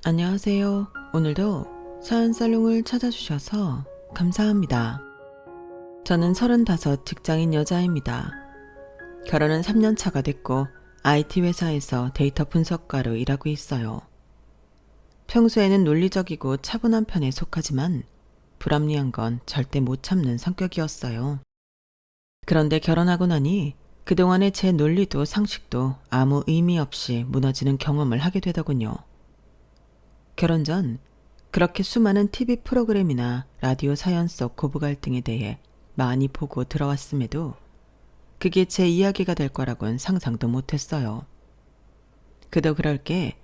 안녕하세요. 오늘도 사연살롱을 찾아주셔서 감사합니다. 저는 35 직장인 여자입니다. 결혼은 3년 차가 됐고 IT 회사에서 데이터 분석가로 일하고 있어요. 평소에는 논리적이고 차분한 편에 속하지만 불합리한 건 절대 못 참는 성격이었어요. 그런데 결혼하고 나니 그동안의 제 논리도 상식도 아무 의미 없이 무너지는 경험을 하게 되더군요. 결혼 전 그렇게 수많은 TV 프로그램이나 라디오 사연 속 고부 갈등에 대해 많이 보고 들어왔음에도 그게 제 이야기가 될 거라곤 상상도 못했어요. 그도 그럴 게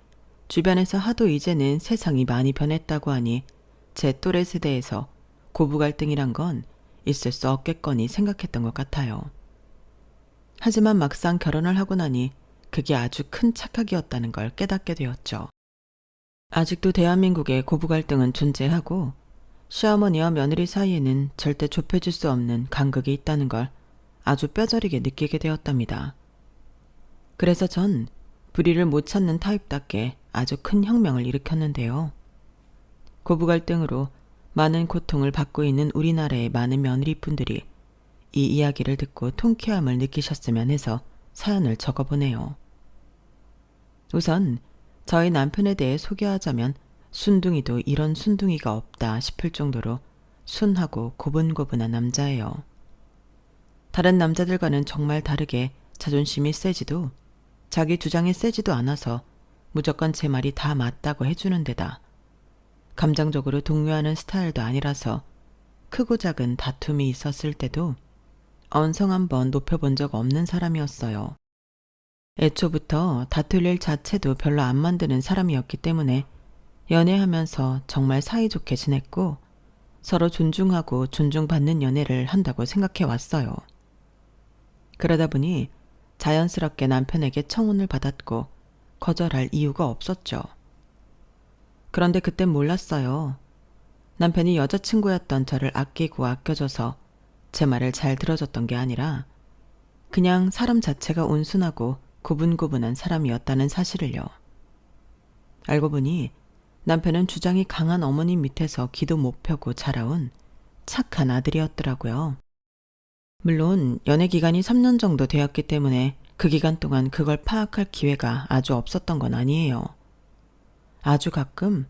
주변에서 하도 이제는 세상이 많이 변했다고 하니 제 또래 세대에서 고부 갈등이란 건 있을 수 없겠거니 생각했던 것 같아요. 하지만 막상 결혼을 하고 나니 그게 아주 큰 착각이었다는 걸 깨닫게 되었죠. 아직도 대한민국에 고부 갈등은 존재하고 시어머니와 며느리 사이에는 절대 좁혀질 수 없는 간극이 있다는 걸 아주 뼈저리게 느끼게 되었답니다. 그래서 전 불의를 못 찾는 타입답게 아주 큰 혁명을 일으켰는데요. 고부 갈등으로 많은 고통을 받고 있는 우리나라의 많은 며느리분들이 이 이야기를 듣고 통쾌함을 느끼셨으면 해서 사연을 적어보네요. 우선 저희 남편에 대해 소개하자면 순둥이도 이런 순둥이가 없다 싶을 정도로 순하고 고분고분한 남자예요. 다른 남자들과는 정말 다르게 자존심이 세지도 자기 주장이 세지도 않아서 무조건 제 말이 다 맞다고 해주는 데다 감정적으로 동요하는 스타일도 아니라서 크고 작은 다툼이 있었을 때도 언성 한번 높여본 적 없는 사람이었어요. 애초부터 다툴 일 자체도 별로 안 만드는 사람이었기 때문에 연애하면서 정말 사이좋게 지냈고 서로 존중하고 존중받는 연애를 한다고 생각해 왔어요. 그러다 보니 자연스럽게 남편에게 청혼을 받았고 거절할 이유가 없었죠. 그런데 그땐 몰랐어요. 남편이 여자친구였던 저를 아끼고 아껴줘서 제 말을 잘 들어줬던 게 아니라 그냥 사람 자체가 온순하고 고분고분한 사람이었다는 사실을요. 알고 보니 남편은 주장이 강한 어머님 밑에서 기도 못 펴고 자라온 착한 아들이었더라고요. 물론 연애 기간이 3년 정도 되었기 때문에 그 기간 동안 그걸 파악할 기회가 아주 없었던 건 아니에요. 아주 가끔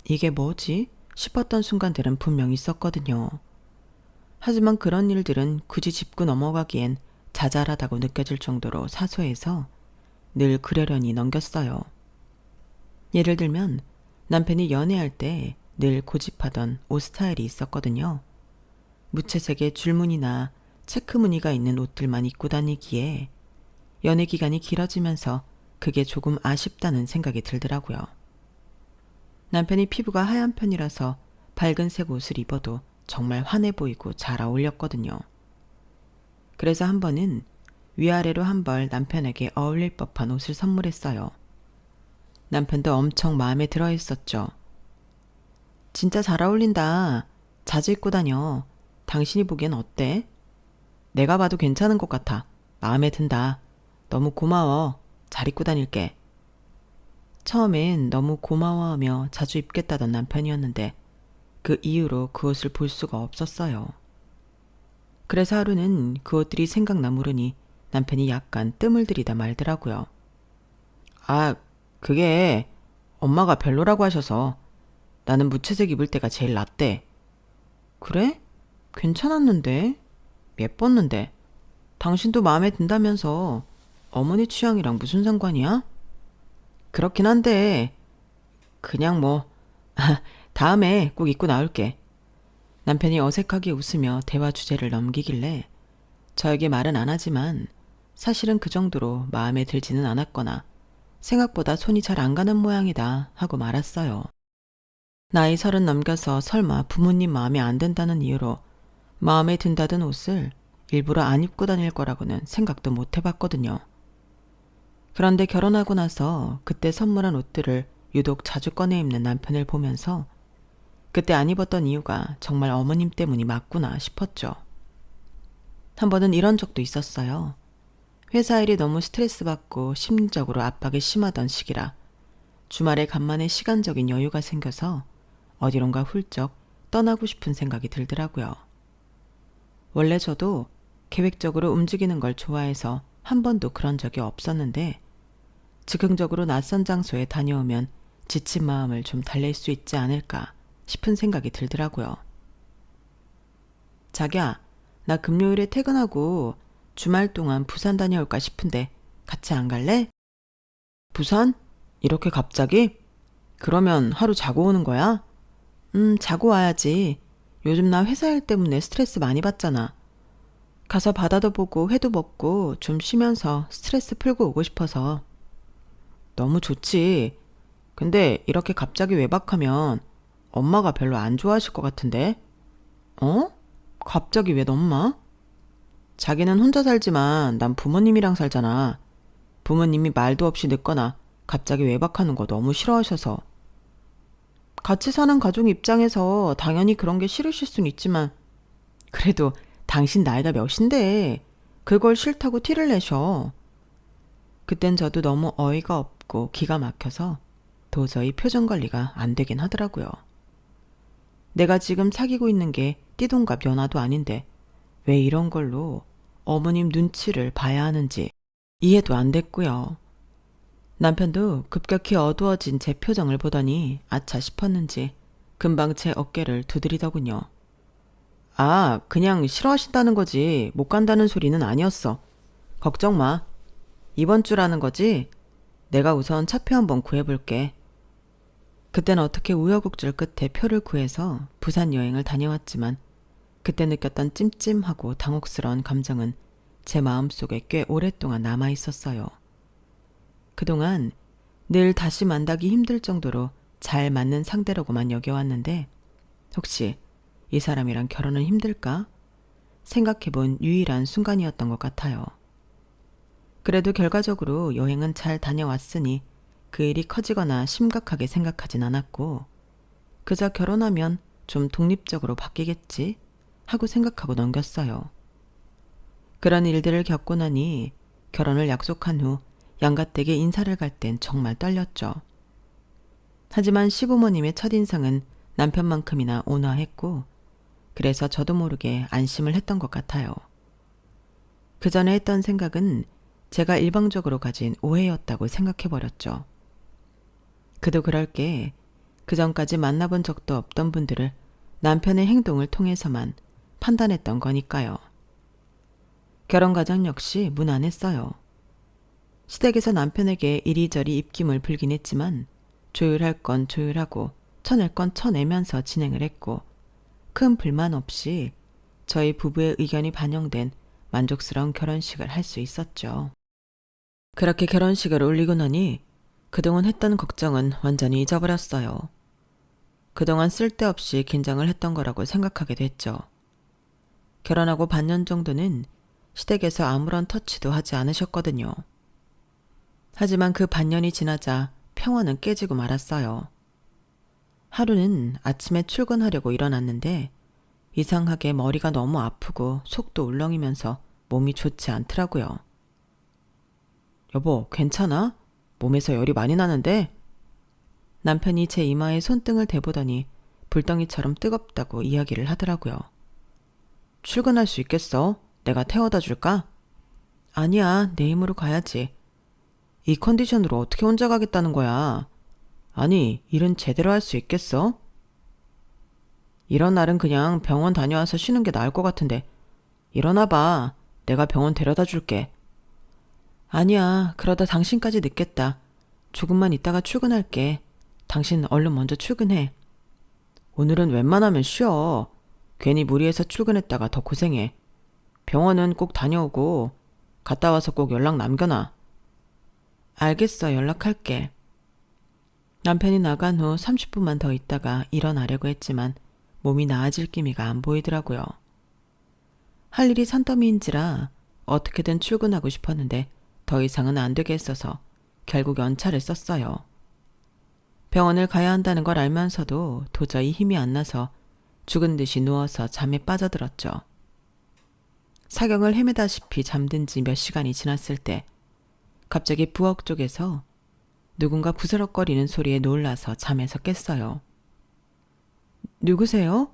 이게 뭐지? 싶었던 순간들은 분명 있었거든요. 하지만 그런 일들은 굳이 짚고 넘어가기엔 자잘하다고 느껴질 정도로 사소해서 늘 그러려니 넘겼어요. 예를 들면 남편이 연애할 때 늘 고집하던 옷 스타일이 있었거든요. 무채색의 줄무늬나 체크무늬가 있는 옷들만 입고 다니기에 연애 기간이 길어지면서 그게 조금 아쉽다는 생각이 들더라고요. 남편이 피부가 하얀 편이라서 밝은색 옷을 입어도 정말 환해 보이고 잘 어울렸거든요. 그래서 한 번은 위아래로 한 벌 남편에게 어울릴 법한 옷을 선물했어요. 남편도 엄청 마음에 들어 했었죠. 진짜 잘 어울린다. 자주 입고 다녀. 당신이 보기엔 어때? 내가 봐도 괜찮은 것 같아. 마음에 든다. 너무 고마워. 잘 입고 다닐게. 처음엔 너무 고마워하며 자주 입겠다던 남편이었는데 그 이후로 그 옷을 볼 수가 없었어요. 그래서 하루는 그 옷들이 생각나 물으니 남편이 약간 뜸을 들이다 말더라고요. 아, 그게 엄마가 별로라고 하셔서 나는 무채색 입을 때가 제일 낫대. 그래? 괜찮았는데? 예뻤는데. 당신도 마음에 든다면서 어머니 취향이랑 무슨 상관이야? 그렇긴 한데 그냥 다음에 꼭 입고 나올게. 남편이 어색하게 웃으며 대화 주제를 넘기길래 저에게 말은 안 하지만 사실은 그 정도로 마음에 들지는 않았거나 생각보다 손이 잘 안 가는 모양이다 하고 말았어요. 나이 30 넘겨서 설마 부모님 마음에 안 든다는 이유로 마음에 든다던 옷을 일부러 안 입고 다닐 거라고는 생각도 못 해봤거든요. 그런데 결혼하고 나서 그때 선물한 옷들을 유독 자주 꺼내 입는 남편을 보면서 그때 안 입었던 이유가 정말 어머님 때문이 맞구나 싶었죠. 한 번은 이런 적도 있었어요. 회사 일이 너무 스트레스 받고 심리적으로 압박이 심하던 시기라 주말에 간만에 시간적인 여유가 생겨서 어디론가 훌쩍 떠나고 싶은 생각이 들더라고요. 원래 저도 계획적으로 움직이는 걸 좋아해서 한 번도 그런 적이 없었는데 즉흥적으로 낯선 장소에 다녀오면 지친 마음을 좀 달랠 수 있지 않을까 싶은 생각이 들더라고요. 자기야, 나 금요일에 퇴근하고 주말 동안 부산 다녀올까 싶은데 같이 안 갈래? 부산? 이렇게 갑자기? 그러면 하루 자고 오는 거야? 자고 와야지. 요즘 나 회사 일 때문에 스트레스 많이 받잖아. 가서 바다도 보고 회도 먹고 좀 쉬면서 스트레스 풀고 오고 싶어서. 너무 좋지. 근데 이렇게 갑자기 외박하면 엄마가 별로 안 좋아하실 것 같은데? 어? 갑자기 웬 엄마? 자기는 혼자 살지만 난 부모님이랑 살잖아. 부모님이 말도 없이 늦거나 갑자기 외박하는 거 너무 싫어하셔서. 같이 사는 가족 입장에서 당연히 그런 게 싫으실 순 있지만 그래도 당신 나이가 몇인데 그걸 싫다고 티를 내셔. 그땐 저도 너무 어이가 없고 기가 막혀서 도저히 표정 관리가 안 되긴 하더라고요. 내가 지금 사귀고 있는 게 띠동갑 연하도 아닌데 왜 이런 걸로 어머님 눈치를 봐야 하는지 이해도 안 됐고요. 남편도 급격히 어두워진 제 표정을 보더니 아차 싶었는지 금방 제 어깨를 두드리더군요. 아, 그냥 싫어하신다는 거지 못 간다는 소리는 아니었어. 걱정 마. 이번 주라는 거지? 내가 우선 차표 한번 구해볼게. 그땐 어떻게 우여곡절 끝에 표를 구해서 부산 여행을 다녀왔지만 그때 느꼈던 찜찜하고 당혹스러운 감정은 제 마음속에 꽤 오랫동안 남아있었어요. 그동안 늘 다시 만나기 힘들 정도로 잘 맞는 상대라고만 여겨왔는데 혹시 이 사람이랑 결혼은 힘들까? 생각해본 유일한 순간이었던 것 같아요. 그래도 결과적으로 여행은 잘 다녀왔으니 그 일이 커지거나 심각하게 생각하진 않았고 그저 결혼하면 좀 독립적으로 바뀌겠지 하고 생각하고 넘겼어요. 그런 일들을 겪고 나니 결혼을 약속한 후 양가댁에 인사를 갈 땐 정말 떨렸죠. 하지만 시부모님의 첫인상은 남편만큼이나 온화했고 그래서 저도 모르게 안심을 했던 것 같아요. 그 전에 했던 생각은 제가 일방적으로 가진 오해였다고 생각해버렸죠. 그도 그럴 게 그전까지 만나본 적도 없던 분들을 남편의 행동을 통해서만 판단했던 거니까요. 결혼과정 역시 무난했어요. 시댁에서 남편에게 이리저리 입김을 불긴 했지만 조율할 건 조율하고 쳐낼 건 쳐내면서 진행을 했고 큰 불만 없이 저희 부부의 의견이 반영된 만족스러운 결혼식을 할 수 있었죠. 그렇게 결혼식을 올리고 나니 그동안 했던 걱정은 완전히 잊어버렸어요. 그동안 쓸데없이 긴장을 했던 거라고 생각하게 됐죠. 결혼하고 반년 정도는 시댁에서 아무런 터치도 하지 않으셨거든요. 하지만 그 반년이 지나자 평화는 깨지고 말았어요. 하루는 아침에 출근하려고 일어났는데 이상하게 머리가 너무 아프고 속도 울렁이면서 몸이 좋지 않더라고요. 여보, 괜찮아? 몸에서 열이 많이 나는데? 남편이 제 이마에 손등을 대보더니 불덩이처럼 뜨겁다고 이야기를 하더라고요. 출근할 수 있겠어? 내가 태워다 줄까? 아니야, 내 힘으로 가야지. 이 컨디션으로 어떻게 혼자 가겠다는 거야? 아니, 일은 제대로 할 수 있겠어? 이런 날은 그냥 병원 다녀와서 쉬는 게 나을 것 같은데. 일어나봐. 내가 병원 데려다 줄게. 아니야, 그러다 당신까지 늦겠다. 조금만 있다가 출근할게. 당신 얼른 먼저 출근해. 오늘은 웬만하면 쉬어. 괜히 무리해서 출근했다가 더 고생해. 병원은 꼭 다녀오고 갔다 와서 꼭 연락 남겨놔. 알겠어, 연락할게. 남편이 나간 후 30분만 더 있다가 일어나려고 했지만 몸이 나아질 기미가 안 보이더라고요. 할 일이 산더미인지라 어떻게든 출근하고 싶었는데 더 이상은 안 되게 했어서 결국 연차를 썼어요. 병원을 가야 한다는 걸 알면서도 도저히 힘이 안 나서 죽은 듯이 누워서 잠에 빠져들었죠. 사경을 헤매다시피 잠든 지 몇 시간이 지났을 때 갑자기 부엌 쪽에서 누군가 부스럭거리는 소리에 놀라서 잠에서 깼어요. 누구세요?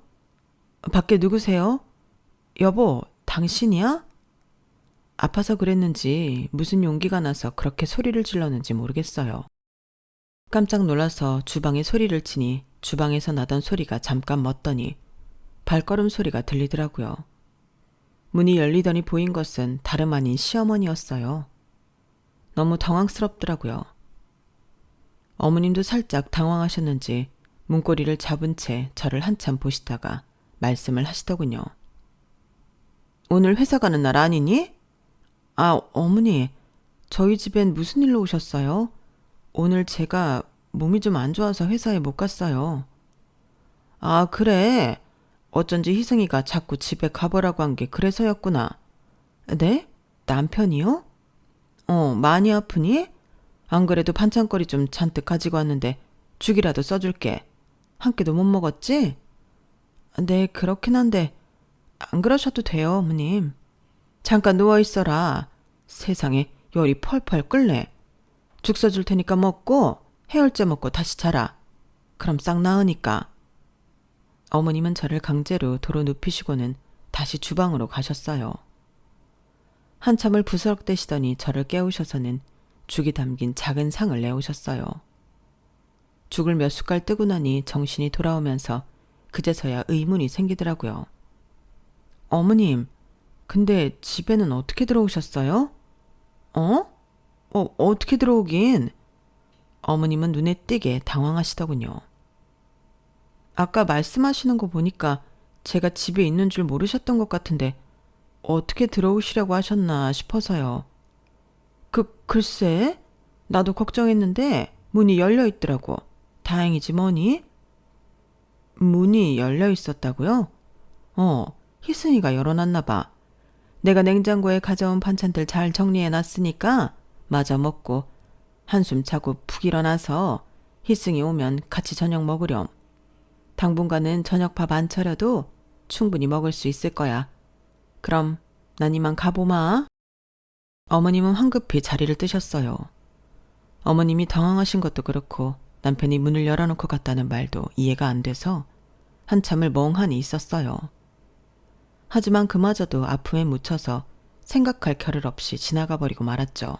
밖에 누구세요? 여보, 당신이야? 아파서 그랬는지 무슨 용기가 나서 그렇게 소리를 질렀는지 모르겠어요. 깜짝 놀라서 주방에 소리를 치니 주방에서 나던 소리가 잠깐 멎더니 발걸음 소리가 들리더라고요. 문이 열리더니 보인 것은 다름 아닌 시어머니였어요. 너무 당황스럽더라고요. 어머님도 살짝 당황하셨는지 문고리를 잡은 채 저를 한참 보시다가 말씀을 하시더군요. 오늘 회사 가는 날 아니니? 아, 어머니, 저희 집엔 무슨 일로 오셨어요? 오늘 제가 몸이 좀 안 좋아서 회사에 못 갔어요. 아, 그래? 어쩐지 희승이가 자꾸 집에 가보라고 한 게 그래서였구나. 네? 남편이요? 많이 아프니? 안 그래도 반찬거리 좀 잔뜩 가지고 왔는데 죽이라도 써줄게. 한 끼도 못 먹었지? 네, 그렇긴 한데 안 그러셔도 돼요, 어머님. 잠깐 누워있어라. 세상에 열이 펄펄 끓네. 죽 써줄 테니까 먹고 해열제 먹고 다시 자라. 그럼 싹 나으니까. 어머님은 저를 강제로 도로 눕히시고는 다시 주방으로 가셨어요. 한참을 부스럭대시더니 저를 깨우셔서는 죽이 담긴 작은 상을 내오셨어요. 죽을 몇 숟갈 뜨고 나니 정신이 돌아오면서 그제서야 의문이 생기더라고요. 어머님, 근데 집에는 어떻게 들어오셨어요? 어떻게 들어오긴? 어머님은 눈에 띄게 당황하시더군요. 아까 말씀하시는 거 보니까 제가 집에 있는 줄 모르셨던 것 같은데 어떻게 들어오시려고 하셨나 싶어서요. 글쎄, 나도 걱정했는데 문이 열려 있더라고. 다행이지 뭐니? 문이 열려 있었다고요? 희승이가 열어놨나 봐. 내가 냉장고에 가져온 반찬들 잘 정리해놨으니까 마저 먹고 한숨 자고 푹 일어나서 희승이 오면 같이 저녁 먹으렴. 당분간은 저녁밥 안 차려도 충분히 먹을 수 있을 거야. 그럼 난 이만 가보마. 어머님은 황급히 자리를 뜨셨어요. 어머님이 당황하신 것도 그렇고 남편이 문을 열어놓고 갔다는 말도 이해가 안 돼서 한참을 멍하니 있었어요. 하지만 그마저도 아픔에 묻혀서 생각할 겨를 없이 지나가 버리고 말았죠.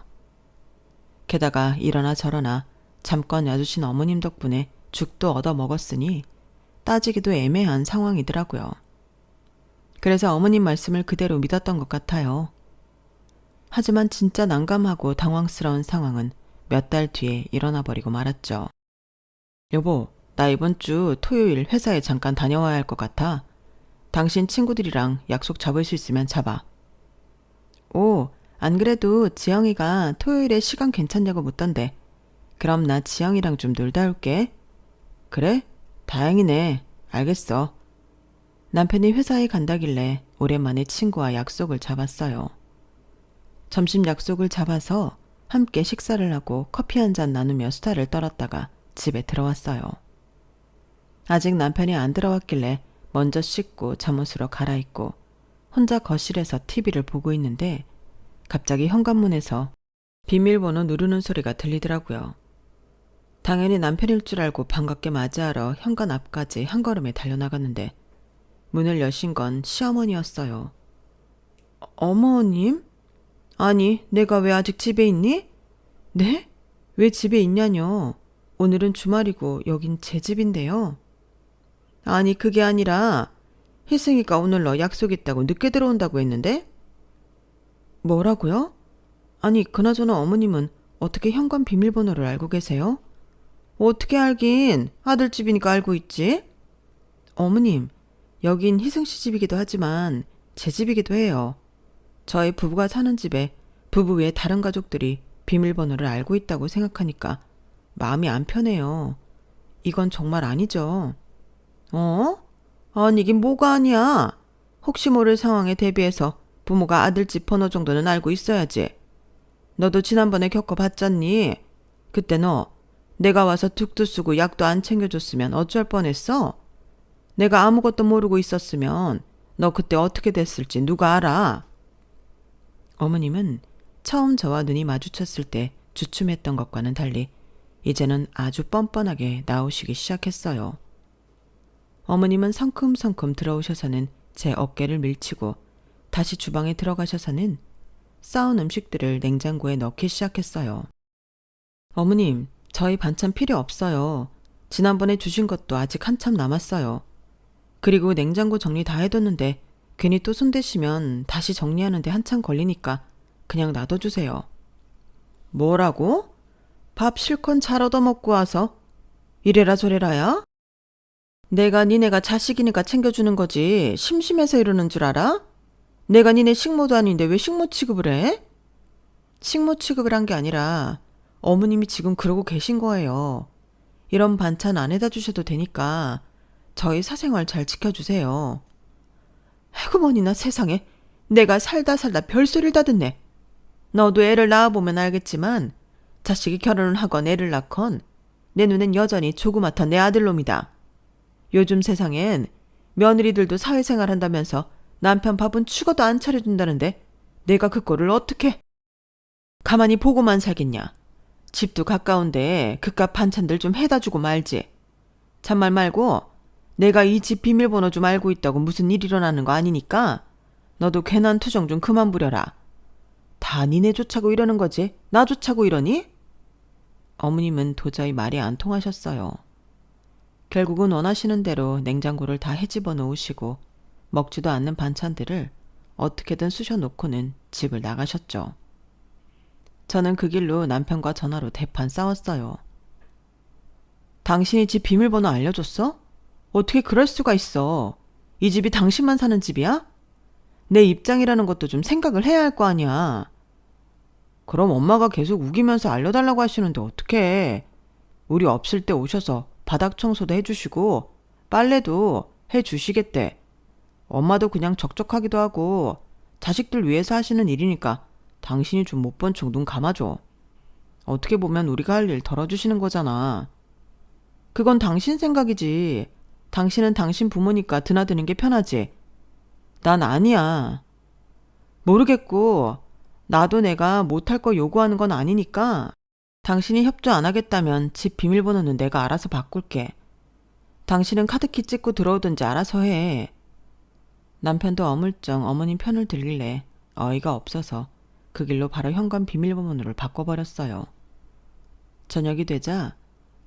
게다가 이러나 저러나 잠깐 놔주신 어머님 덕분에 죽도 얻어 먹었으니 따지기도 애매한 상황이더라고요. 그래서 어머님 말씀을 그대로 믿었던 것 같아요. 하지만 진짜 난감하고 당황스러운 상황은 몇 달 뒤에 일어나 버리고 말았죠. 여보, 나 이번 주 토요일 회사에 잠깐 다녀와야 할 것 같아. 당신 친구들이랑 약속 잡을 수 있으면 잡아. 오, 안 그래도 지영이가 토요일에 시간 괜찮냐고 묻던데. 그럼 나 지영이랑 좀 놀다 올게. 그래? 다행이네. 알겠어. 남편이 회사에 간다길래 오랜만에 친구와 약속을 잡았어요. 점심 약속을 잡아서 함께 식사를 하고 커피 한 잔 나누며 수다를 떨었다가 집에 들어왔어요. 아직 남편이 안 들어왔길래 먼저 씻고 잠옷으로 갈아입고 혼자 거실에서 TV를 보고 있는데 갑자기 현관문에서 비밀번호 누르는 소리가 들리더라고요. 당연히 남편일 줄 알고 반갑게 맞이하러 현관 앞까지 한 걸음에 달려나갔는데 문을 여신 건 시어머니였어요. 어머님? 아니, 내가 왜 아직 집에 있니? 네? 왜 집에 있냐뇨? 오늘은 주말이고 여긴 제 집인데요. 아니, 그게 아니라 희승이가 오늘 너 약속 있다고 늦게 들어온다고 했는데? 뭐라고요? 아니, 그나저나 어머님은 어떻게 현관 비밀번호를 알고 계세요? 어떻게 알긴, 아들 집이니까 알고 있지. 어머님, 여긴 희승씨 집이기도 하지만 제 집이기도 해요. 저희 부부가 사는 집에 부부 외에 다른 가족들이 비밀번호를 알고 있다고 생각하니까 마음이 안 편해요. 이건 정말 아니죠. 아니, 이긴 뭐가 아니야. 혹시 모를 상황에 대비해서 부모가 아들 집 번호 정도는 알고 있어야지. 너도 지난번에 겪어봤잖니. 그때 너 내가 와서 둑도 쓰고 약도 안 챙겨줬으면 어쩔 뻔했어? 내가 아무것도 모르고 있었으면 너 그때 어떻게 됐을지 누가 알아? 어머님은 처음 저와 눈이 마주쳤을 때 주춤했던 것과는 달리 이제는 아주 뻔뻔하게 나오시기 시작했어요. 어머님은 성큼성큼 들어오셔서는 제 어깨를 밀치고 다시 주방에 들어가셔서는 싸운 음식들을 냉장고에 넣기 시작했어요. 어머님, 저희 반찬 필요 없어요. 지난번에 주신 것도 아직 한참 남았어요. 그리고 냉장고 정리 다 해뒀는데 괜히 또 손대시면 다시 정리하는데 한참 걸리니까 그냥 놔둬주세요. 뭐라고? 밥 실컷 잘 얻어먹고 와서 이래라 저래라야? 내가 니네가 자식이니까 챙겨주는 거지 심심해서 이러는 줄 알아? 내가 니네 식모도 아닌데 왜 식모 취급을 해? 식모 취급을 한 게 아니라 어머님이 지금 그러고 계신 거예요. 이런 반찬 안 해다 주셔도 되니까 저희 사생활 잘 지켜주세요. 해구머니나 세상에 내가 살다 별소리를 다 듣네. 너도 애를 낳아보면 알겠지만 자식이 결혼을 하건 애를 낳건 내 눈엔 여전히 조그맣던 내 아들놈이다. 요즘 세상엔 며느리들도 사회생활 한다면서 남편 밥은 죽어도 안 차려준다는데 내가 그 꼴을 어떻게 가만히 보고만 살겠냐. 집도 가까운데 그깟 반찬들 좀 해다 주고 말지. 참말 말고 내가 이 집 비밀번호 좀 알고 있다고 무슨 일 일어나는 거 아니니까 너도 괜한 투정 좀 그만 부려라. 다 니네 쫓아고 이러는 거지 나 쫓아고 이러니? 어머님은 도저히 말이 안 통하셨어요. 결국은 원하시는 대로 냉장고를 다 헤집어 놓으시고 먹지도 않는 반찬들을 어떻게든 쑤셔놓고는 집을 나가셨죠. 저는 그 길로 남편과 전화로 대판 싸웠어요. 당신이 집 비밀번호 알려줬어? 어떻게 그럴 수가 있어? 이 집이 당신만 사는 집이야? 내 입장이라는 것도 좀 생각을 해야 할 거 아니야. 그럼 엄마가 계속 우기면서 알려달라고 하시는데 어떡해. 우리 없을 때 오셔서 바닥 청소도 해주시고 빨래도 해주시겠대. 엄마도 그냥 적적하기도 하고 자식들 위해서 하시는 일이니까 당신이 좀 못 본 척 눈 감아줘. 어떻게 보면 우리가 할 일 덜어주시는 거잖아. 그건 당신 생각이지. 당신은 당신 부모니까 드나드는 게 편하지. 난 아니야. 모르겠고 나도 내가 못할 거 요구하는 건 아니니까 당신이 협조 안 하겠다면 집 비밀번호는 내가 알아서 바꿀게. 당신은 카드키 찍고 들어오든지 알아서 해. 남편도 어물쩡 어머님 편을 들길래 어이가 없어서 그 길로 바로 현관 비밀번호를 바꿔버렸어요. 저녁이 되자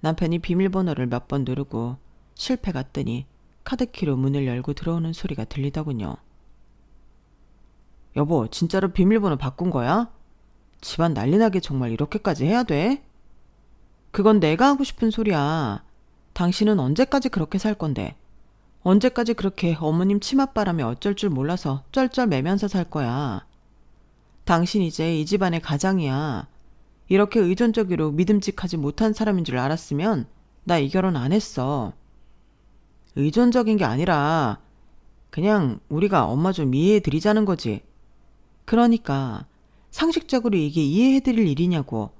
남편이 비밀번호를 몇 번 누르고 실패가 뜨니 카드키로 문을 열고 들어오는 소리가 들리더군요. 여보, 진짜로 비밀번호 바꾼 거야? 집안 난리나게 정말 이렇게까지 해야 돼? 그건 내가 하고 싶은 소리야. 당신은 언제까지 그렇게 살 건데? 언제까지 그렇게 어머님 치맛바람에 어쩔 줄 몰라서 쩔쩔매면서 살 거야? 당신 이제 이 집안의 가장이야. 이렇게 의존적으로 믿음직하지 못한 사람인 줄 알았으면 나 이 결혼 안 했어. 의존적인 게 아니라 그냥 우리가 엄마 좀 이해해드리자는 거지. 그러니까 상식적으로 이게 이해해드릴 일이냐고.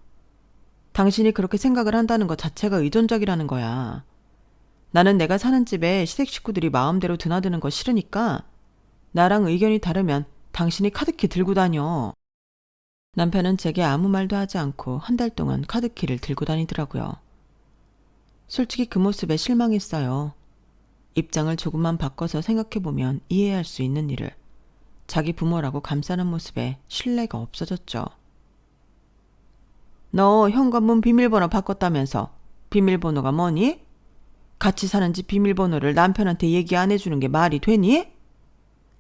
당신이 그렇게 생각을 한다는 것 자체가 의존적이라는 거야. 나는 내가 사는 집에 시댁 식구들이 마음대로 드나드는 거 싫으니까 나랑 의견이 다르면 당신이 카드키 들고 다녀. 남편은 제게 아무 말도 하지 않고 한 달 동안 카드키를 들고 다니더라고요. 솔직히 그 모습에 실망했어요. 입장을 조금만 바꿔서 생각해보면 이해할 수 있는 일을 자기 부모라고 감싸는 모습에 신뢰가 없어졌죠. 너 현관문 비밀번호 바꿨다면서 비밀번호가 뭐니? 같이 사는 집 비밀번호를 남편한테 얘기 안 해주는 게 말이 되니?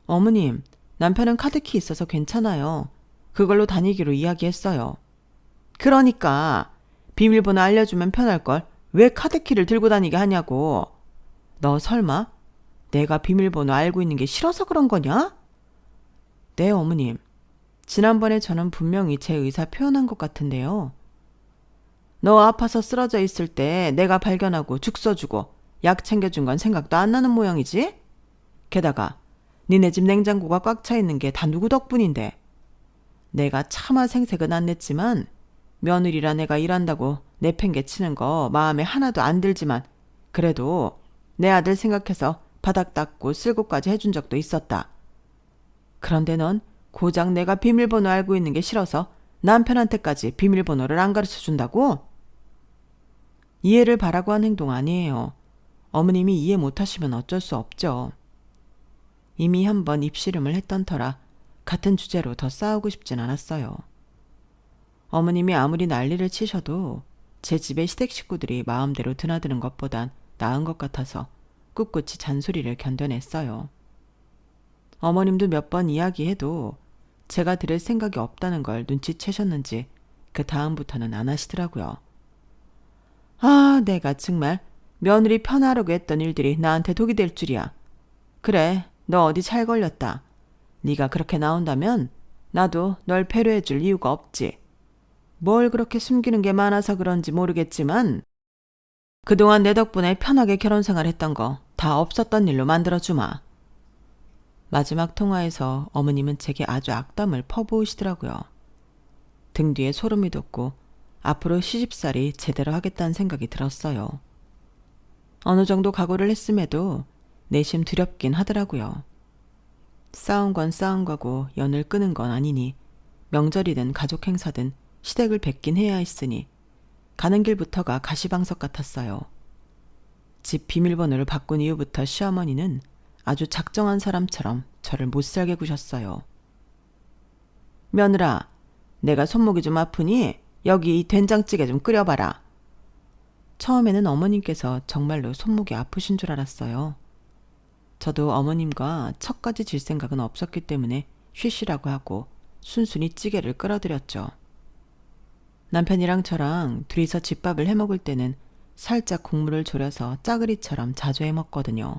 어머님, 남편은 카드키 있어서 괜찮아요. 그걸로 다니기로 이야기했어요. 그러니까 비밀번호 알려주면 편할걸 왜 카드키를 들고 다니게 하냐고. 너 설마 내가 비밀번호 알고 있는 게 싫어서 그런 거냐? 네, 어머님. 지난번에 저는 분명히 제 의사 표현한 것 같은데요. 너 아파서 쓰러져 있을 때 내가 발견하고 죽 써주고 약 챙겨준 건 생각도 안 나는 모양이지? 게다가 니네 집 냉장고가 꽉 차 있는 게 다 누구 덕분인데. 내가 차마 생색은 안 냈지만 며느리라 내가 일한다고 내팽개치는 거 마음에 하나도 안 들지만 그래도 내 아들 생각해서 바닥 닦고 쓸고까지 해준 적도 있었다. 그런데 넌 고작 내가 비밀번호 알고 있는 게 싫어서 남편한테까지 비밀번호를 안 가르쳐 준다고? 이해를 바라고 한 행동 아니에요. 어머님이 이해 못하시면 어쩔 수 없죠. 이미 한번 입씨름을 했던 터라 같은 주제로 더 싸우고 싶진 않았어요. 어머님이 아무리 난리를 치셔도 제 집의 시댁 식구들이 마음대로 드나드는 것보단 나은 것 같아서 꿋꿋이 잔소리를 견뎌냈어요. 어머님도 몇 번 이야기해도 제가 들을 생각이 없다는 걸 눈치채셨는지 그 다음부터는 안 하시더라고요. 아, 내가 정말 며느리 편하려고 했던 일들이 나한테 독이 될 줄이야. 그래, 너 어디 잘 걸렸다. 네가 그렇게 나온다면 나도 널 배려해 줄 이유가 없지. 뭘 그렇게 숨기는 게 많아서 그런지 모르겠지만 그동안 내 덕분에 편하게 결혼 생활했던 거 다 없었던 일로 만들어주마. 마지막 통화에서 어머님은 제게 아주 악담을 퍼부으시더라고요. 등 뒤에 소름이 돋고 앞으로 시집살이 제대로 하겠다는 생각이 들었어요. 어느 정도 각오를 했음에도 내심 두렵긴 하더라고요. 싸운 건 싸운 거고 연을 끄는 건 아니니 명절이든 가족 행사든 시댁을 뵙긴 해야 했으니 가는 길부터가 가시방석 같았어요. 집 비밀번호를 바꾼 이후부터 시어머니는 아주 작정한 사람처럼 저를 못살게 구셨어요. 며느라, 내가 손목이 좀 아프니 여기 이 된장찌개 좀 끓여봐라. 처음에는 어머님께서 정말로 손목이 아프신 줄 알았어요. 저도 어머님과 척까지 질 생각은 없었기 때문에 쉬시라고 하고 순순히 찌개를 끓여드렸죠. 남편이랑 저랑 둘이서 집밥을 해먹을 때는 살짝 국물을 졸여서 짜그리처럼 자주 해먹거든요.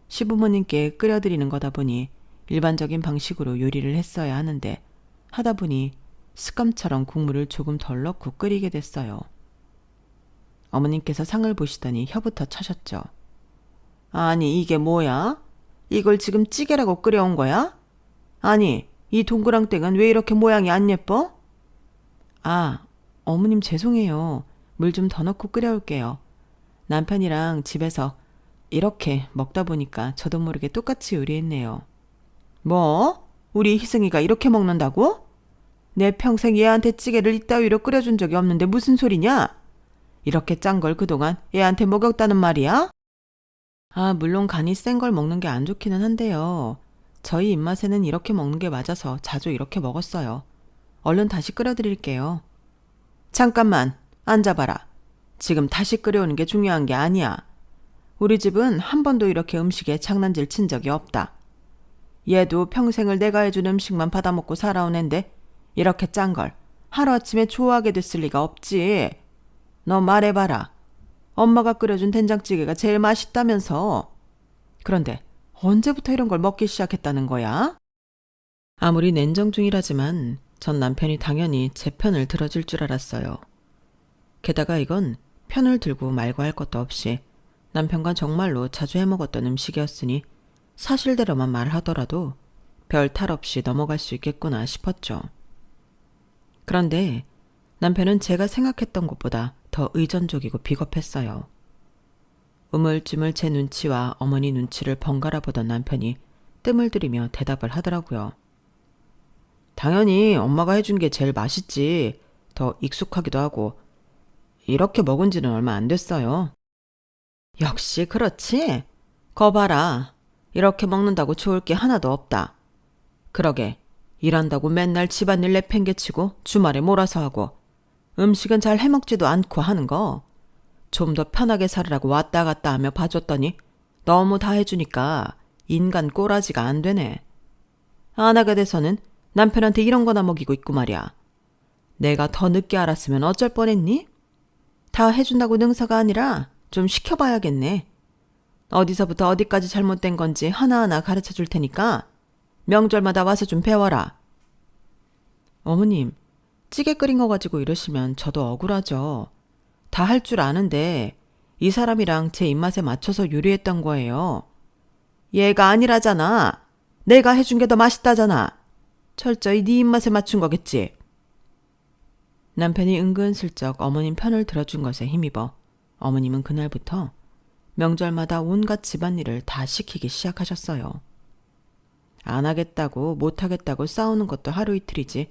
시부모님께 끓여드리는 거다 보니 일반적인 방식으로 요리를 했어야 하는데 하다 보니 습관처럼 국물을 조금 덜 넣고 끓이게 됐어요. 어머님께서 상을 보시더니 혀부터 차셨죠. 아니, 이게 뭐야? 이걸 지금 찌개라고 끓여온 거야? 아니, 이 동그랑땡은 왜 이렇게 모양이 안 예뻐? 아, 어머님 죄송해요. 물 좀 더 넣고 끓여올게요. 남편이랑 집에서 이렇게 먹다 보니까 저도 모르게 똑같이 요리했네요. 뭐? 우리 희승이가 이렇게 먹는다고? 내 평생 얘한테 찌개를 이따위로 끓여준 적이 없는데 무슨 소리냐? 이렇게 짠 걸 그동안 얘한테 먹였다는 말이야? 아, 물론 간이 센 걸 먹는 게 안 좋기는 한데요. 저희 입맛에는 이렇게 먹는 게 맞아서 자주 이렇게 먹었어요. 얼른 다시 끓여드릴게요. 잠깐만, 앉아봐라. 지금 다시 끓여오는 게 중요한 게 아니야. 우리 집은 한 번도 이렇게 음식에 장난질 친 적이 없다. 얘도 평생을 내가 해준 음식만 받아먹고 살아온 앤데 이렇게 짠 걸 하루아침에 좋아하게 됐을 리가 없지. 너 말해봐라. 엄마가 끓여준 된장찌개가 제일 맛있다면서. 그런데 언제부터 이런 걸 먹기 시작했다는 거야? 아무리 냉정 중이라지만 전 남편이 당연히 제 편을 들어줄 줄 알았어요. 게다가 이건 편을 들고 말고 할 것도 없이 남편과 정말로 자주 해먹었던 음식이었으니 사실대로만 말하더라도 별 탈 없이 넘어갈 수 있겠구나 싶었죠. 그런데 남편은 제가 생각했던 것보다 더 의존적이고 비겁했어요. 우물쭈물 제 눈치와 어머니 눈치를 번갈아 보던 남편이 뜸을 들이며 대답을 하더라고요. 당연히 엄마가 해준 게 제일 맛있지. 더 익숙하기도 하고 이렇게 먹은 지는 얼마 안 됐어요. 역시 그렇지? 거 봐라. 이렇게 먹는다고 좋을 게 하나도 없다. 그러게 일한다고 맨날 집안일 내팽개치고 주말에 몰아서 하고 음식은 잘 해먹지도 않고 하는 거 좀 더 편하게 살으라고 왔다 갔다 하며 봐줬더니 너무 다 해주니까 인간 꼬라지가 안 되네. 안 하게 돼서는 남편한테 이런 거나 먹이고 있고 말이야. 내가 더 늦게 알았으면 어쩔 뻔했니? 다 해준다고 능사가 아니라 좀 시켜봐야겠네. 어디서부터 어디까지 잘못된 건지 하나하나 가르쳐 줄 테니까 명절마다 와서 좀 배워라. 어머님, 찌개 끓인 거 가지고 이러시면 저도 억울하죠. 다 할 줄 아는데 이 사람이랑 제 입맛에 맞춰서 요리했던 거예요. 얘가 아니라잖아. 내가 해준 게 더 맛있다잖아. 철저히 네 입맛에 맞춘 거겠지. 남편이 은근슬쩍 어머님 편을 들어준 것에 힘입어 어머님은 그날부터 명절마다 온갖 집안일을 다 시키기 시작하셨어요. 안 하겠다고 못 하겠다고 싸우는 것도 하루 이틀이지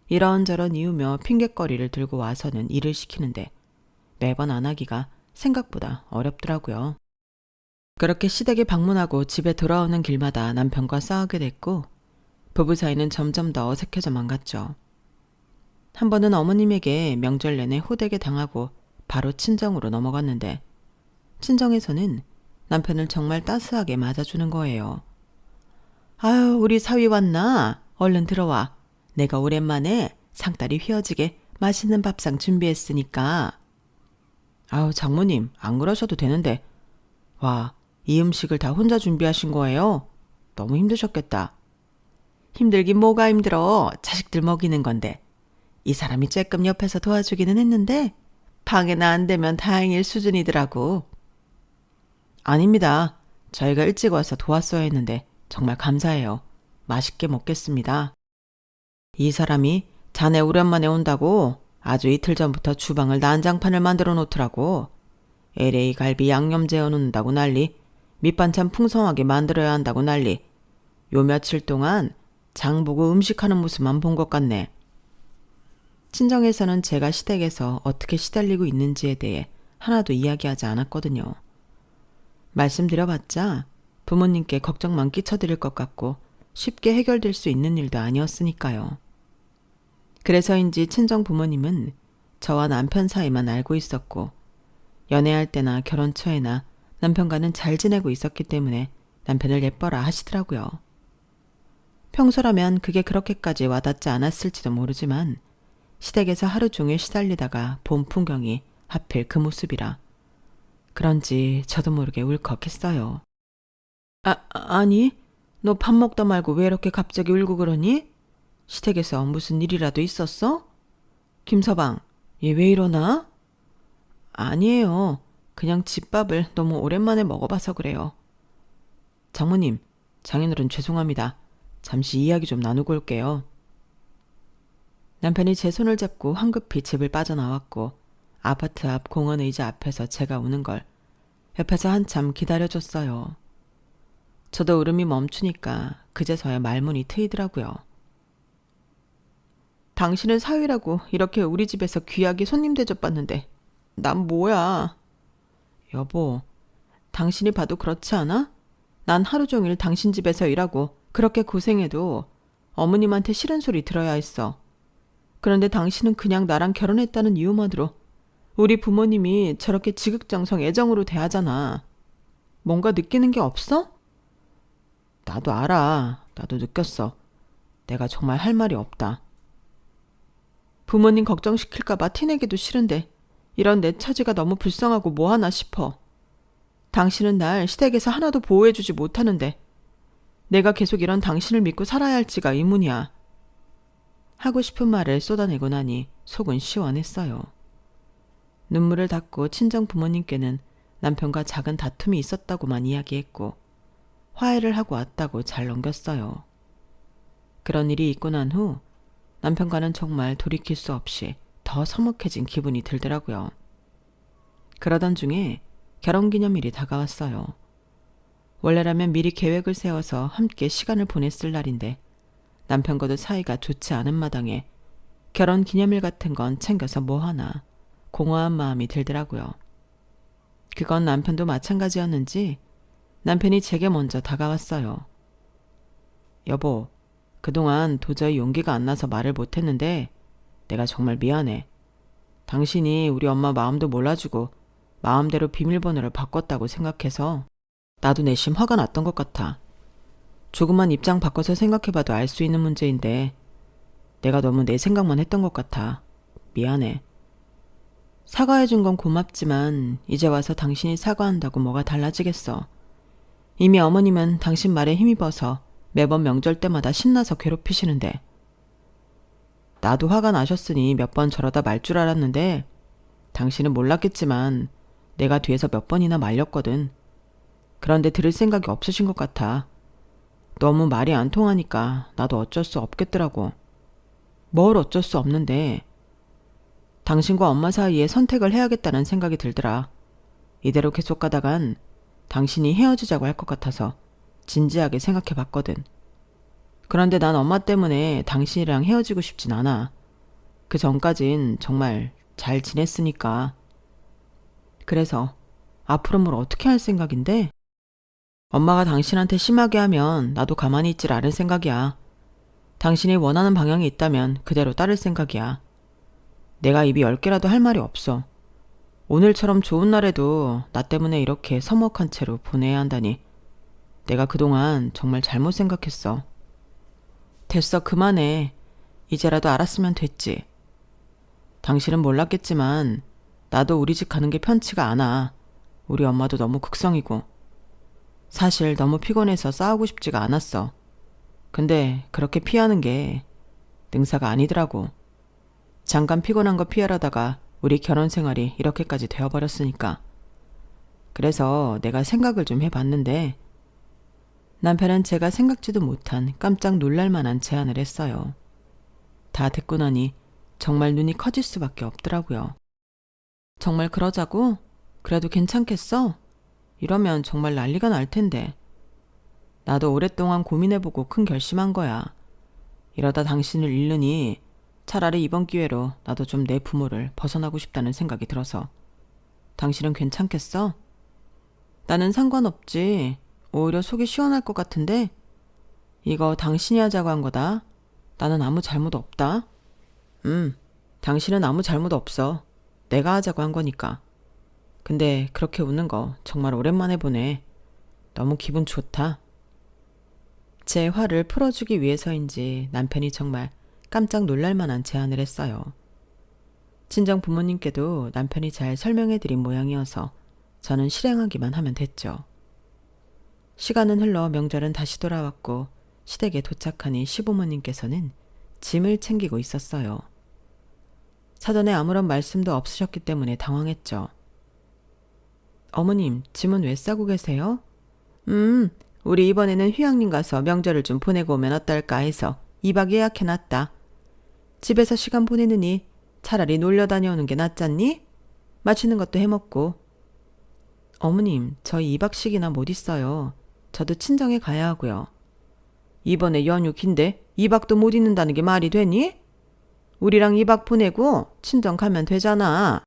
이런저런 이유며 핑곗거리를 들고 와서는 일을 시키는데 매번 안 하기가 생각보다 어렵더라고요. 그렇게 시댁에 방문하고 집에 돌아오는 길마다 남편과 싸우게 됐고 부부 사이는 점점 더 어색해져만 갔죠. 한 번은 어머님에게 명절 내내 호되게 당하고 바로 친정으로 넘어갔는데 친정에서는 남편을 정말 따스하게 맞아주는 거예요. 아유, 우리 사위 왔나? 얼른 들어와. 내가 오랜만에 상다리 휘어지게 맛있는 밥상 준비했으니까. 아우, 장모님, 안 그러셔도 되는데. 와, 이 음식을 다 혼자 준비하신 거예요? 너무 힘드셨겠다. 힘들긴 뭐가 힘들어. 자식들 먹이는 건데. 이 사람이 쬐끔 옆에서 도와주기는 했는데 방해나 안 되면 다행일 수준이더라고. 아닙니다. 저희가 일찍 와서 도왔어야 했는데 정말 감사해요. 맛있게 먹겠습니다. 이 사람이 자네 오랜만에 온다고 아주 이틀 전부터 주방을 난장판을 만들어 놓더라고. LA 갈비 양념 재워 놓는다고 난리, 밑반찬 풍성하게 만들어야 한다고 난리. 요 며칠 동안 장 보고 음식하는 모습만 본 것 같네. 친정에서는 제가 시댁에서 어떻게 시달리고 있는지에 대해 하나도 이야기하지 않았거든요. 말씀드려봤자 부모님께 걱정만 끼쳐드릴 것 같고 쉽게 해결될 수 있는 일도 아니었으니까요. 그래서인지 친정 부모님은 저와 남편 사이만 알고 있었고 연애할 때나 결혼 초에나 남편과는 잘 지내고 있었기 때문에 남편을 예뻐라 하시더라고요. 평소라면 그게 그렇게까지 와닿지 않았을지도 모르지만 시댁에서 하루 종일 시달리다가 본 풍경이 하필 그 모습이라 그런지 저도 모르게 울컥했어요. 아니, 너 밥 먹다 말고 왜 이렇게 갑자기 울고 그러니? 시댁에서 무슨 일이라도 있었어? 김서방, 얘 왜 이러나? 아니에요. 그냥 집밥을 너무 오랜만에 먹어봐서 그래요. 장모님, 장인어른 죄송합니다. 잠시 이야기 좀 나누고 올게요. 남편이 제 손을 잡고 황급히 집을 빠져나왔고 아파트 앞 공원 의자 앞에서 제가 우는 걸 옆에서 한참 기다려줬어요. 저도 울음이 멈추니까 그제서야 말문이 트이더라고요. 당신은 사위라고 이렇게 우리 집에서 귀하게 손님 대접받는데 난 뭐야? 여보, 당신이 봐도 그렇지 않아? 난 하루 종일 당신 집에서 일하고 그렇게 고생해도 어머님한테 싫은 소리 들어야 했어. 그런데 당신은 그냥 나랑 결혼했다는 이유만으로 우리 부모님이 저렇게 지극정성 애정으로 대하잖아. 뭔가 느끼는 게 없어? 나도 알아. 나도 느꼈어. 내가 정말 할 말이 없다. 부모님 걱정시킬까봐 티내기도 싫은데 이런 내 처지가 너무 불쌍하고 뭐하나 싶어. 당신은 날 시댁에서 하나도 보호해주지 못하는데 내가 계속 이런 당신을 믿고 살아야 할지가 의문이야. 하고 싶은 말을 쏟아내고 나니 속은 시원했어요. 눈물을 닦고 친정 부모님께는 남편과 작은 다툼이 있었다고만 이야기했고 화해를 하고 왔다고 잘 넘겼어요. 그런 일이 있고 난 후 남편과는 정말 돌이킬 수 없이 더 서먹해진 기분이 들더라고요. 그러던 중에 결혼기념일이 다가왔어요. 원래라면 미리 계획을 세워서 함께 시간을 보냈을 날인데 남편과도 사이가 좋지 않은 마당에 결혼기념일 같은 건 챙겨서 뭐하나 공허한 마음이 들더라고요. 그건 남편도 마찬가지였는지 남편이 제게 먼저 다가왔어요. 여보, 그동안 도저히 용기가 안 나서 말을 못했는데 내가 정말 미안해. 당신이 우리 엄마 마음도 몰라주고 마음대로 비밀번호를 바꿨다고 생각해서 나도 내심 화가 났던 것 같아. 조금만 입장 바꿔서 생각해봐도 알 수 있는 문제인데 내가 너무 내 생각만 했던 것 같아. 미안해. 사과해준 건 고맙지만 이제 와서 당신이 사과한다고 뭐가 달라지겠어. 이미 어머님은 당신 말에 힘입어서 매번 명절 때마다 신나서 괴롭히시는데 나도 화가 나셨으니 몇 번 저러다 말 줄 알았는데 당신은 몰랐겠지만 내가 뒤에서 몇 번이나 말렸거든. 그런데 들을 생각이 없으신 것 같아. 너무 말이 안 통하니까 나도 어쩔 수 없겠더라고. 뭘 어쩔 수 없는데 당신과 엄마 사이에 선택을 해야겠다는 생각이 들더라. 이대로 계속 가다간 당신이 헤어지자고 할 것 같아서 진지하게 생각해 봤거든. 그런데 난 엄마 때문에 당신이랑 헤어지고 싶진 않아. 그 전까진 정말 잘 지냈으니까. 그래서 앞으로 뭘 어떻게 할 생각인데? 엄마가 당신한테 심하게 하면 나도 가만히 있질 않을 생각이야. 당신이 원하는 방향이 있다면 그대로 따를 생각이야. 내가 입이 10개라도 할 말이 없어. 오늘처럼 좋은 날에도 나 때문에 이렇게 서먹한 채로 보내야 한다니. 내가 그동안 정말 잘못 생각했어. 됐어, 그만해. 이제라도 알았으면 됐지. 당신은 몰랐겠지만 나도 우리 집 가는 게 편치가 않아. 우리 엄마도 너무 극성이고. 사실 너무 피곤해서 싸우고 싶지가 않았어. 근데 그렇게 피하는 게 능사가 아니더라고. 잠깐 피곤한 거 피하려다가 우리 결혼 생활이 이렇게까지 되어버렸으니까. 그래서 내가 생각을 좀 해봤는데 남편은 제가 생각지도 못한 깜짝 놀랄 만한 제안을 했어요. 다 듣고 나니 정말 눈이 커질 수밖에 없더라고요. 정말 그러자고? 그래도 괜찮겠어? 이러면 정말 난리가 날 텐데. 나도 오랫동안 고민해보고 큰 결심한 거야. 이러다 당신을 잃으니 차라리 이번 기회로 나도 좀 내 부모를 벗어나고 싶다는 생각이 들어서. 당신은 괜찮겠어? 나는 상관없지. 오히려 속이 시원할 것 같은데? 이거 당신이 하자고 한 거다. 나는 아무 잘못 없다. 당신은 아무 잘못 없어. 내가 하자고 한 거니까. 근데 그렇게 웃는 거 정말 오랜만에 보네. 너무 기분 좋다. 제 화를 풀어주기 위해서인지 남편이 정말 깜짝 놀랄 만한 제안을 했어요. 친정 부모님께도 남편이 잘 설명해드린 모양이어서 저는 실행하기만 하면 됐죠. 시간은 흘러 명절은 다시 돌아왔고 시댁에 도착하니 시부모님께서는 짐을 챙기고 있었어요. 사전에 아무런 말씀도 없으셨기 때문에 당황했죠. 어머님, 짐은 왜 싸고 계세요? 우리 이번에는 휴양림 가서 명절을 좀 보내고 오면 어떨까 해서 2박 예약해놨다. 집에서 시간 보내느니 차라리 놀러 다녀오는 게 낫잖니? 맛있는 것도 해먹고. 어머님, 저희 2박씩이나 못 있어요. 저도 친정에 가야 하고요. 이번에 연휴 긴데 2박도 못 있는다는 게 말이 되니? 우리랑 2박 보내고 친정 가면 되잖아.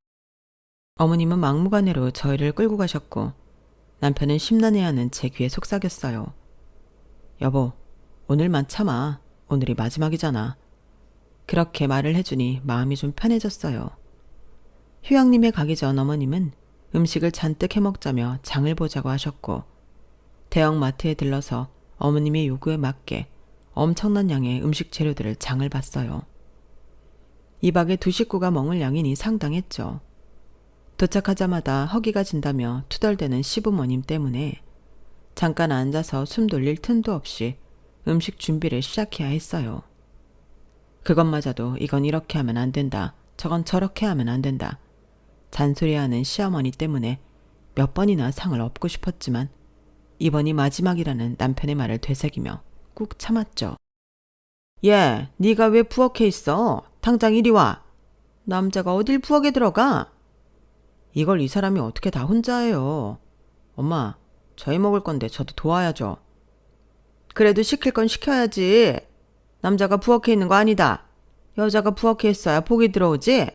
어머님은 막무가내로 저희를 끌고 가셨고 남편은 심란해하는 제 귀에 속삭였어요. 여보, 오늘만 참아. 오늘이 마지막이잖아. 그렇게 말을 해주니 마음이 좀 편해졌어요. 휴양림에 가기 전 어머님은 음식을 잔뜩 해먹자며 장을 보자고 하셨고 대형 마트에 들러서 어머님의 요구에 맞게 엄청난 양의 음식 재료들을 장을 봤어요. 2박에 두 식구가 먹을 양이니 상당했죠. 도착하자마다 허기가 진다며 투덜대는 시부모님 때문에 잠깐 앉아서 숨 돌릴 틈도 없이 음식 준비를 시작해야 했어요. 그것마저도 이건 이렇게 하면 안 된다. 저건 저렇게 하면 안 된다. 잔소리하는 시어머니 때문에 몇 번이나 상을 얻고 싶었지만 이번이 마지막이라는 남편의 말을 되새기며 꾹 참았죠. 얘, 네가 왜 부엌에 있어? 당장 이리 와. 남자가 어딜 부엌에 들어가? 이걸 이 사람이 어떻게 다 혼자 해요. 엄마, 저희 먹을 건데 저도 도와야죠. 그래도 시킬 건 시켜야지. 남자가 부엌에 있는 거 아니다. 여자가 부엌에 있어야 복이 들어오지?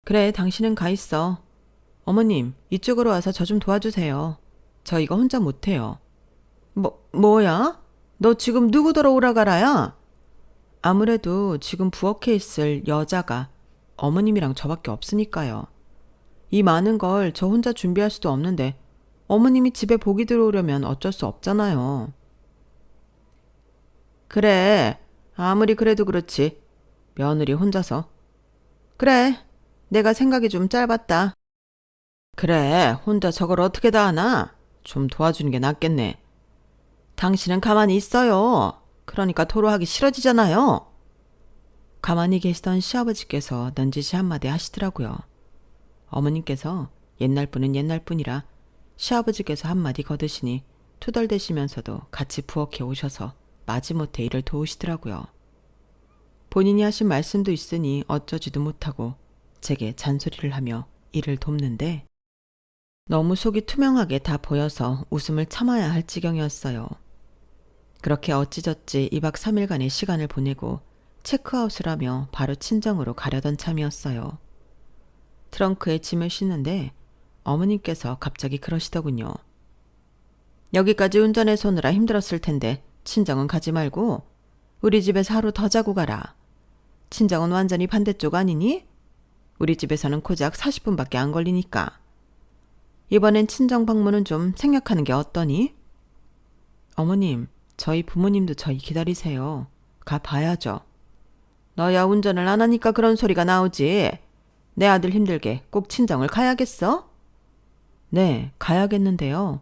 그래, 당신은 가 있어. 어머님, 이쪽으로 와서 저 좀 도와주세요. 저 이거 혼자 못해요. 뭐야? 너 지금 누구 들어오라 가라야? 아무래도 지금 부엌에 있을 여자가 어머님이랑 저밖에 없으니까요. 이 많은 걸 저 혼자 준비할 수도 없는데 어머님이 집에 복이 들어오려면 어쩔 수 없잖아요. 그래, 아무리 그래도 그렇지. 며느리 혼자서. 그래, 내가 생각이 좀 짧았다. 그래, 혼자 저걸 어떻게 다 하나? 좀 도와주는 게 낫겠네. 당신은 가만히 있어요. 그러니까 토로하기 싫어지잖아요. 가만히 계시던 시아버지께서 넌지시 한마디 하시더라고요. 어머님께서 옛날 분은 옛날 분이라 시아버지께서 한마디 거드시니 투덜대시면서도 같이 부엌에 오셔서 마지못해 일을 도우시더라고요. 본인이 하신 말씀도 있으니 어쩌지도 못하고 제게 잔소리를 하며 일을 돕는데 너무 속이 투명하게 다 보여서 웃음을 참아야 할 지경이었어요. 그렇게 어찌저찌 2박 3일간의 시간을 보내고 체크아웃을 하며 바로 친정으로 가려던 참이었어요. 트렁크에 짐을 싣는데 어머님께서 갑자기 그러시더군요. 여기까지 운전해서 오느라 힘들었을 텐데 친정은 가지 말고 우리 집에서 하루 더 자고 가라. 친정은 완전히 반대쪽 아니니? 우리 집에서는 고작 40분밖에 안 걸리니까. 이번엔 친정 방문은 좀 생략하는 게 어떠니? 어머님, 저희 부모님도 저희 기다리세요. 가봐야죠. 너야 운전을 안 하니까 그런 소리가 나오지. 내 아들 힘들게 꼭 친정을 가야겠어? 네, 가야겠는데요.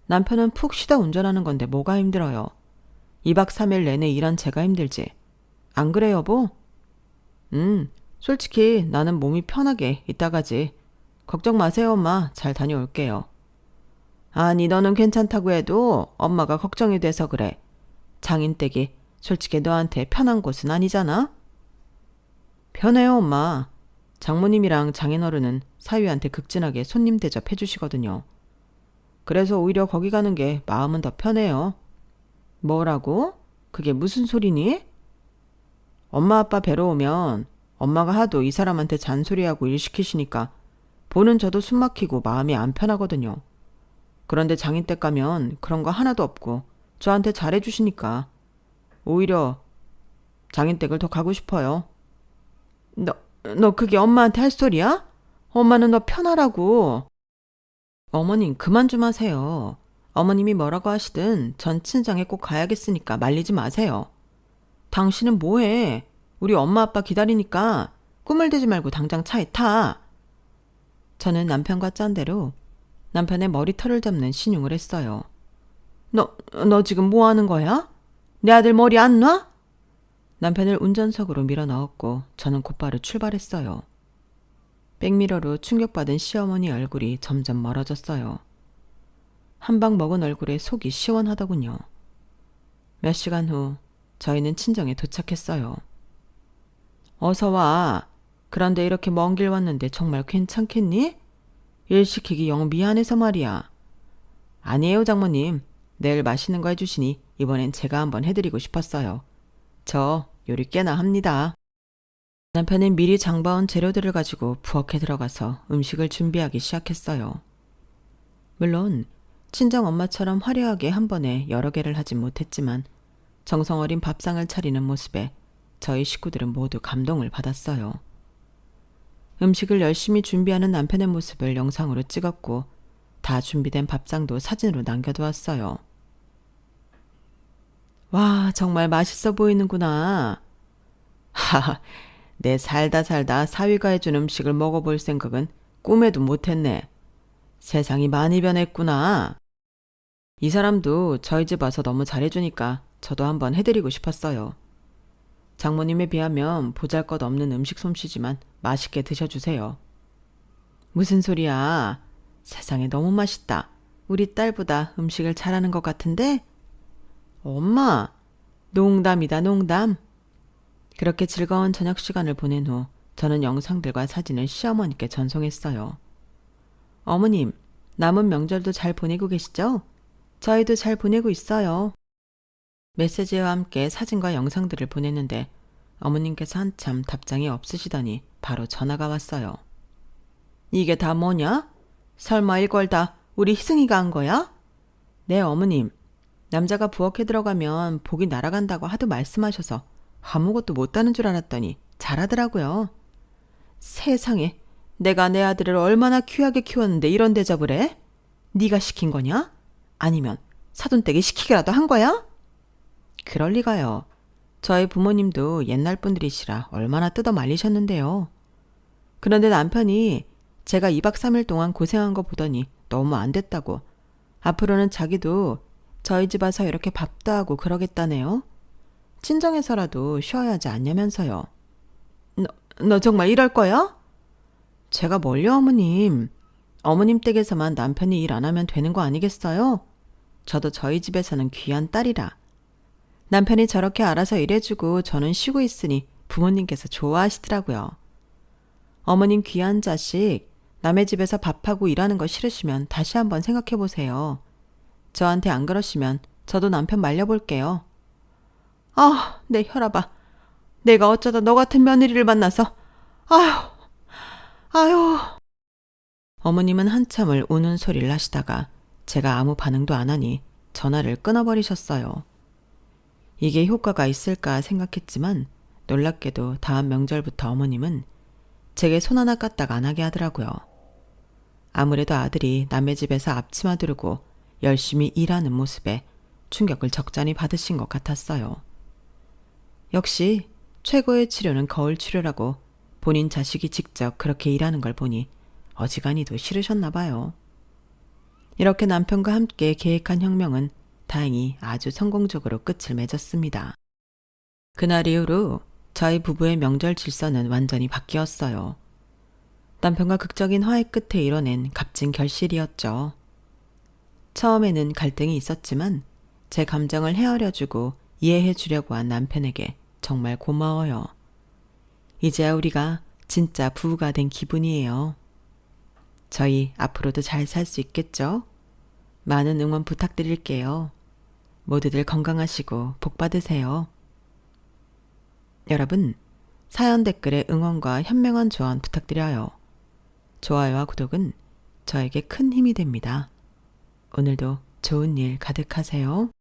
남편은 푹 쉬다 운전하는 건데 뭐가 힘들어요. 2박 3일 내내 일한 제가 힘들지. 안 그래 여보? 솔직히 나는 몸이 편하게 있다 가지. 걱정 마세요 엄마. 잘 다녀올게요. 아니 너는 괜찮다고 해도 엄마가 걱정이 돼서 그래. 장인댁이 솔직히 너한테 편한 곳은 아니잖아? 편해요 엄마. 장모님이랑 장인어른은 사위한테 극진하게 손님 대접해 주시거든요. 그래서 오히려 거기 가는 게 마음은 더 편해요. 뭐라고? 그게 무슨 소리니? 엄마 아빠 뵈러 오면 엄마가 하도 이 사람한테 잔소리하고 일 시키시니까 보는 저도 숨 막히고 마음이 안 편하거든요. 그런데 장인댁 가면 그런 거 하나도 없고 저한테 잘해주시니까 오히려 장인댁을 더 가고 싶어요. 너 그게 엄마한테 할 소리야? 엄마는 너 편하라고. 어머님 그만 좀 하세요. 어머님이 뭐라고 하시든 전 친정에 꼭 가야겠으니까 말리지 마세요. 당신은 뭐해? 우리 엄마 아빠 기다리니까 꿈을 대지 말고 당장 차에 타. 저는 남편과 짠 대로 남편의 머리털을 잡는 신용을 했어요. 너 지금 뭐 하는 거야? 내 아들 머리 안 놔? 남편을 운전석으로 밀어 넣었고 저는 곧바로 출발했어요. 백미러로 충격받은 시어머니 얼굴이 점점 멀어졌어요. 한 방 먹은 얼굴에 속이 시원하더군요. 몇 시간 후 저희는 친정에 도착했어요. 어서 와. 그런데 이렇게 먼 길 왔는데 정말 괜찮겠니? 일 시키기 영 미안해서 말이야. 아니에요 장모님. 내일 맛있는 거 해주시니 이번엔 제가 한번 해드리고 싶었어요. 저 요리 꽤나 합니다. 남편은 미리 장봐온 재료들을 가지고 부엌에 들어가서 음식을 준비하기 시작했어요. 물론 친정 엄마처럼 화려하게 한 번에 여러 개를 하진 못했지만 정성 어린 밥상을 차리는 모습에 저희 식구들은 모두 감동을 받았어요. 음식을 열심히 준비하는 남편의 모습을 영상으로 찍었고 다 준비된 밥상도 사진으로 남겨두었어요. 와, 정말 맛있어 보이는구나. 하하, 내 살다 사위가 해준 음식을 먹어볼 생각은 꿈에도 못했네. 세상이 많이 변했구나. 이 사람도 저희 집 와서 너무 잘해주니까 저도 한번 해드리고 싶었어요. 장모님에 비하면 보잘것없는 음식 솜씨지만 맛있게 드셔주세요. 무슨 소리야. 세상에 너무 맛있다. 우리 딸보다 음식을 잘하는 것 같은데? 엄마, 농담이다 농담. 그렇게 즐거운 저녁 시간을 보낸 후 저는 영상들과 사진을 시어머니께 전송했어요. 어머님, 남은 명절도 잘 보내고 계시죠? 저희도 잘 보내고 있어요. 메시지와 함께 사진과 영상들을 보냈는데 어머님께서 한참 답장이 없으시더니 바로 전화가 왔어요. 이게 다 뭐냐? 설마 이걸 다 우리 희승이가 한 거야? 네 어머님. 남자가 부엌에 들어가면 복이 날아간다고 하도 말씀하셔서 아무것도 못하는 줄 알았더니 잘하더라고요. 세상에, 내가 내 아들을 얼마나 귀하게 키웠는데 이런 대접을 해? 네가 시킨 거냐? 아니면 사돈댁이 시키기라도 한 거야? 그럴 리가요. 저희 부모님도 옛날 분들이시라 얼마나 뜯어 말리셨는데요. 그런데 남편이 제가 2박 3일 동안 고생한 거 보더니 너무 안 됐다고 앞으로는 자기도 저희 집 와서 이렇게 밥도 하고 그러겠다네요. 친정에서라도 쉬어야 하지 않냐면서요. 너 정말 이럴 거야? 제가 뭘요 어머님. 어머님 댁에서만 남편이 일 안 하면 되는 거 아니겠어요? 저도 저희 집에서는 귀한 딸이라. 남편이 저렇게 알아서 일해주고 저는 쉬고 있으니 부모님께서 좋아하시더라고요. 어머님 귀한 자식, 남의 집에서 밥하고 일하는 거 싫으시면 다시 한번 생각해보세요. 저한테 안 그러시면 저도 남편 말려볼게요. 아, 내 혈압아. 내가 어쩌다 너 같은 며느리를 만나서. 아휴. 어머님은 한참을 우는 소리를 하시다가 제가 아무 반응도 안 하니 전화를 끊어버리셨어요. 이게 효과가 있을까 생각했지만 놀랍게도 다음 명절부터 어머님은 제게 손 하나 까딱 안 하게 하더라고요. 아무래도 아들이 남의 집에서 앞치마 두르고 열심히 일하는 모습에 충격을 적잖이 받으신 것 같았어요. 역시 최고의 치료는 거울 치료라고 본인 자식이 직접 그렇게 일하는 걸 보니 어지간히도 싫으셨나 봐요. 이렇게 남편과 함께 계획한 혁명은 다행히 아주 성공적으로 끝을 맺었습니다. 그날 이후로 저희 부부의 명절 질서는 완전히 바뀌었어요. 남편과 극적인 화해 끝에 이뤄낸 값진 결실이었죠. 처음에는 갈등이 있었지만 제 감정을 헤아려주고 이해해주려고 한 남편에게 정말 고마워요. 이제야 우리가 진짜 부부가 된 기분이에요. 저희 앞으로도 잘 살 수 있겠죠? 많은 응원 부탁드릴게요. 모두들 건강하시고 복 받으세요. 여러분, 사연 댓글에 응원과 현명한 조언 부탁드려요. 좋아요와 구독은 저에게 큰 힘이 됩니다. 오늘도 좋은 일 가득하세요.